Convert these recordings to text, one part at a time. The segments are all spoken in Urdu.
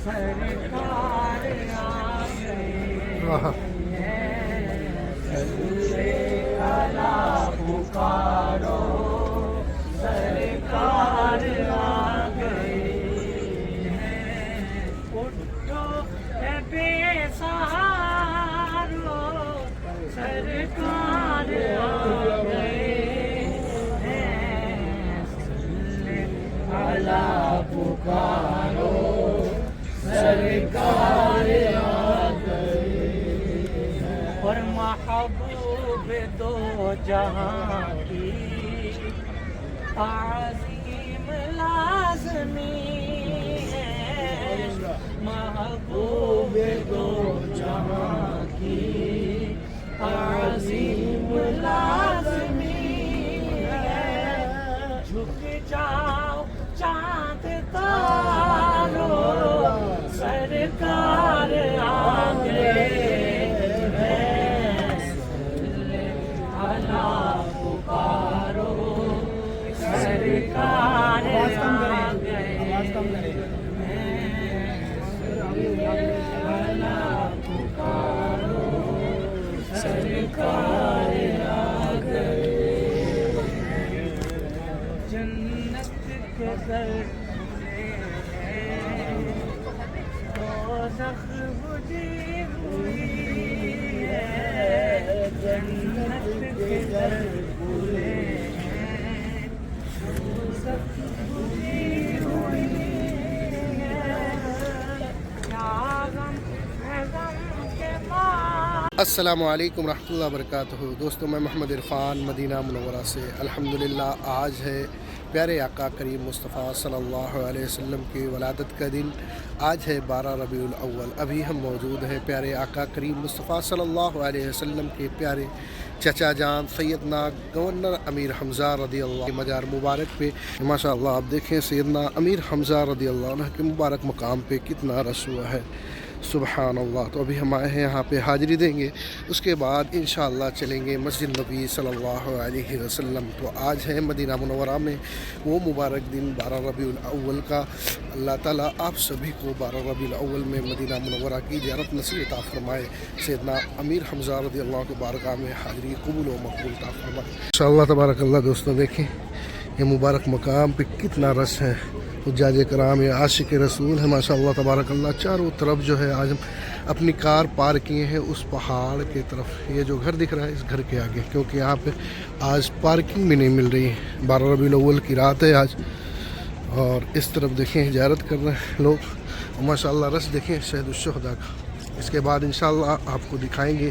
سرکار آ گئے اللہ پکارو سرکار آ گئے اٹھو اے بے سہارو سرکار آ گئے اللہ پکارو سرکار آ گئے اور محبوب دو جہاں کی تعظیم لازمی ہے محبوب دو جہاں کی تعظیم لازمی ہے جھک جاؤ چاند تارو سرکار آ گئے اللہ پکارو سرکار آ گئے اللہ پکارو سرکار آ گئے جنت کے در دوزخ بجھی ہوئی ہے جنت کے در کھلے ہیں دوزخ بجھی ہوئی ہے کیا غم ہے غم کے بعد السلام علیکم ورحمۃ اللہ وبرکاتہ دوستوں، میں محمد عرفان مدینہ منورہ سے الحمدللہ آج ہے پیارے آقا کریم مصطفیٰ صلی اللہ علیہ وسلم کی ولادت کا دن۔ آج ہے 12 ربیع الاول۔ ابھی ہم موجود ہیں پیارے آقا کریم مصطفیٰ صلی اللہ علیہ وسلم کے پیارے چچا جان سیدنا گورنر امیر حمزہ رضی اللہ عنہ کے مزار مبارک پہ۔ ماشاء اللہ آپ دیکھیں سیدنا امیر حمزہ رضی اللہ عنہ کے مبارک مقام پہ کتنا رش ہوا ہے، سبحان اللہ۔ تو ابھی ہم آئے ہیں یہاں پہ حاضری دیں گے، اس کے بعد انشاءاللہ چلیں گے مسجد نبی صلی اللہ علیہ وسلم۔ تو آج ہے مدینہ منورہ میں وہ مبارک دن 12 ربیع الاول کا۔ اللہ تعالیٰ آپ سبھی کو 12 ربیع الاول میں مدینہ منورہ کی زیارت نصیب عطا فرمائے، سیدنا امیر حمزہ رضی اللہ عنہ کے بارگاہ میں حاضری قبول و مقبول عطا فرمائے انشاءاللہ تبارک اللہ۔ دوستوں دیکھیں یہ مبارک مقام پہ کتنا رش ہے، حجاج کرام یہ عاشق رسول ہے ماشاء اللہ تبارک اللہ۔ چاروں طرف جو ہے آج ہم اپنی کار پارک کیے ہیں اس پہاڑ کی طرف، یہ جو گھر دکھ رہا ہے اس گھر کے آگے، کیونکہ یہاں پہ آج پارکنگ بھی نہیں مل رہی ہے۔ 12 ربیع الاول کی رات ہے آج، اور اس طرف دیکھیں زیارت کر رہے ہیں لوگ ماشاء اللہ۔ رش دیکھیں شہید الشہداء کا۔ اس کے بعد انشاءاللہ آپ کو دکھائیں گے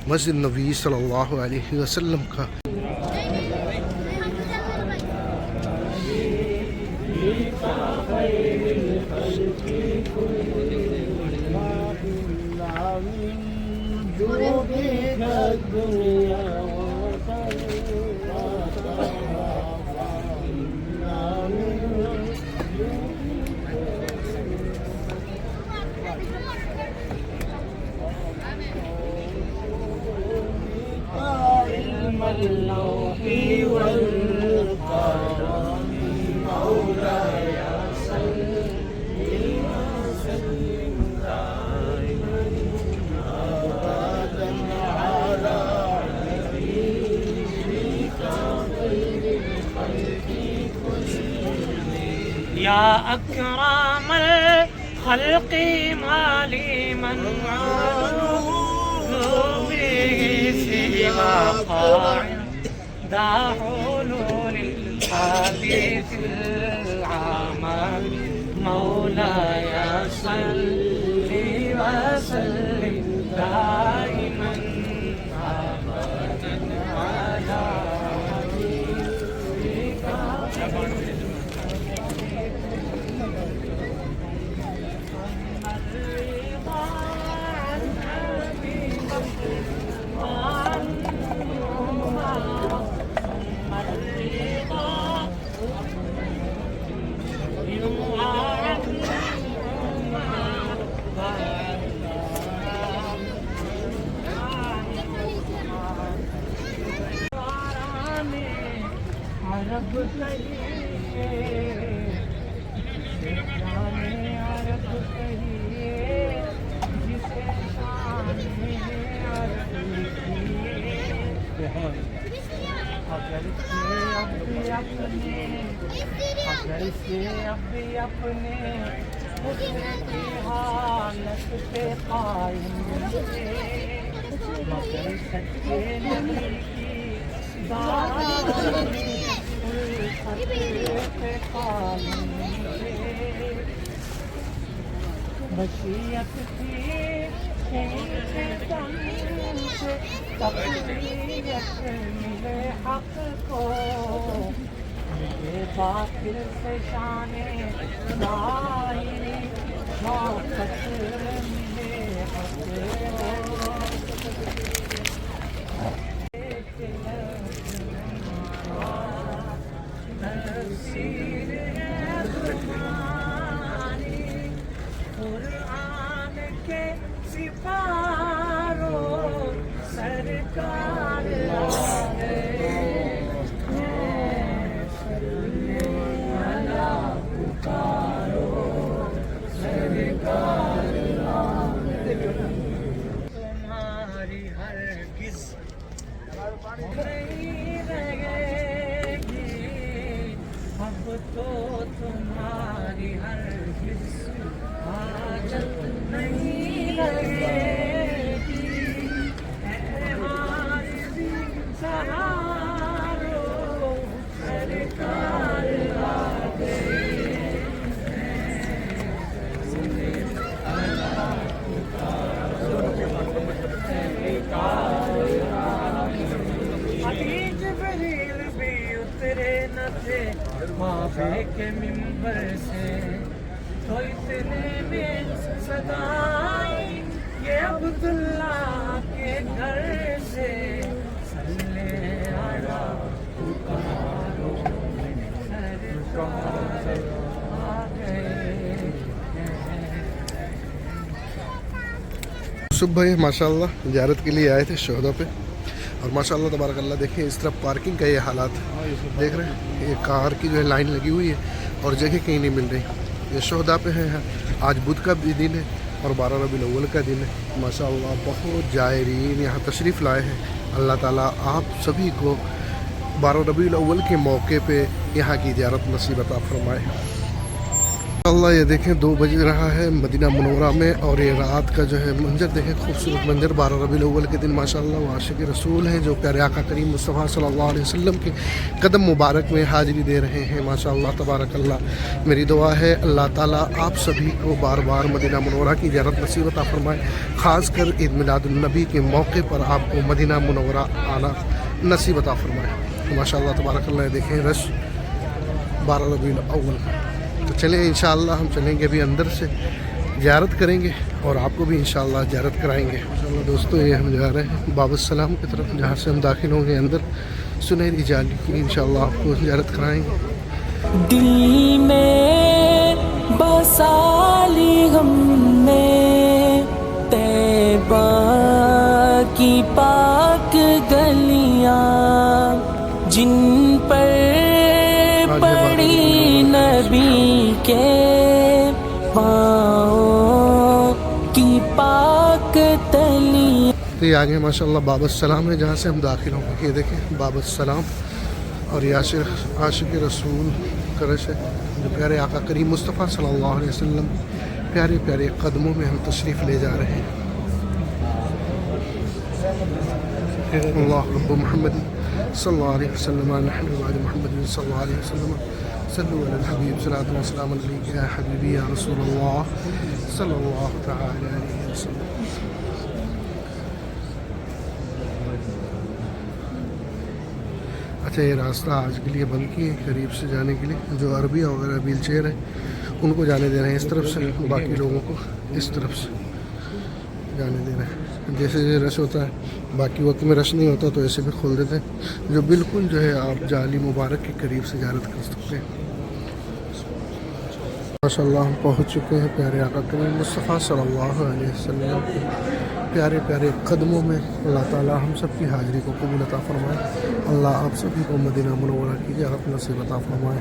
مسجد نبی صلی اللہ علیہ وسلم کا۔ یا اکرام الخلق مالی من سوا قائم دا حلول الحديث العام مولاي صل وسلم دائما ابدا على عرب کہیے جسے شان عرض کیے اگر سے اب بھی اپنے حسن کی حالت پہ قائم تھے مگر سچے نبی کی دامی الفت پہ قائم تھے بشیت تھی کہ ان کے دم سے تقویت ملے حق کو یہ باطل سے شان ظاہری موقف ملے حق تفسیر زمانی قرآن کے سپاروں سرکار تمہاری ہرگز نہیں رہے گی اب تو تمہاری ہرگز حاجت نہیں رہے گی اے عارضی سہارو سرکار آ گئے جبریل بھی اترے نہ تھے کعبے کے منبر سے تو اتنے میں صدا آئی یہ عبداللہ کے گھر سے صلی علی پکارو سرکار آ گئے یوسف بھائی ماشاءاللہ زیارت کے لیے آئے تھے شہدا پہ اور ماشاءاللہ تبارک اللہ دیکھیں اس طرف پارکنگ کا یہ حالات دیکھ رہے ہیں یہ کار کی جو ہے لائن لگی ہوئی ہے اور جگہ کہیں نہیں مل رہی یہ شہدا پہ ہے آج بدھ کا بھی دن ہے اور 12 ربیع الاول کا دن ہے ماشاءاللہ بہت زائرین یہاں تشریف لائے ہیں اللہ تعالیٰ آپ سبھی کو 12 ربیع الاول کے موقع پہ یہاں کی زیارت نصیب عطا فرمائے اللہ یہ دیکھیں 2 بج رہا ہے مدینہ منورہ میں اور یہ رات کا جو ہے منظر دیکھیں خوبصورت منظر 12 ربیع الاول کے دن ماشاءاللہ وہ عاشق رسول ہیں جو پیارے آقا کریم مصطفیٰ صلی اللہ علیہ وسلم کے قدم مبارک میں حاضری دے رہے ہیں ماشاءاللہ تبارک اللہ میری دعا ہے اللہ تعالیٰ آپ سبھی کو بار بار مدینہ منورہ کی زیارت نصیب عطا فرمائے خاص کر عید میلاد النبی کے موقع پر آپ کو مدینہ منورہ آنا نصیب عطا فرمائے ماشاءاللہ تبارک اللہ یہ دیکھیں رش 12 ربیع الاول تو چلیں انشاءاللہ ہم چلیں گے ابھی اندر سے زیارت کریں گے اور آپ کو بھی انشاءاللہ زیارت کرائیں گے انشاءاللہ دوستو یہ ہم جا رہے ہیں باب السلام کی طرف جہاں سے ہم داخل ہوں گے اندر سنہری جالی کی انشاءاللہ آپ کو زیارت کرائیں گے دل میں بسا لی ہم نے طیبہ کی پاک گلیاں جن پر پڑی نبی کے پاؤں کی پاک تلیاں تو یہ آگے ماشاءاللہ باب السلام ہے جہاں سے ہم داخل ہوں گے یہ دیکھیں باب السلام اور یہ عاشق رسول کرش ہے جو پیارے آقا کریم مصطفیٰ صلی اللہ علیہ وسلم پیارے پیارے قدموں میں ہم تشریف لے جا رہے ہیں اللہ رب محمد صلی اللہ علیہ وسلم نحن بعد محمد صلی اللہ علیہ وسلم صلوا علی الحبیب صلاۃ و سلام علیک یا حبیبی یا رسول اللہ صلی اللہ تعالی علیہ وسلم اچھا یہ راستہ آج کے لیے بند کیے قریب سے جانے کے لیے جو عربی وغیرہ ویل چیئر ہیں ان کو جانے دے رہے ہیں اس طرف سے باقی لوگوں کو اس طرف سے جانے دے رہے ہیں جیسے رش ہوتا ہے باقی وقت میں رش نہیں ہوتا تو ایسے بھی کھول دیتے ہیں جو بالکل جو ہے آپ جعلی مبارک کے قریب سے زیارت کر سکتے ہیں ماشاءاللہ ہم پہنچ چکے ہیں پیارے آقا کریم مصطفیٰ صلی اللہ علیہ وسلم کے پیارے پیارے قدموں میں اللہ تعالیٰ ہم سب کی حاضری کو قبول عطا فرمائے اللہ آپ سبھی کو مدینہ منورہ کی زیارت نصیب عطا فرمائے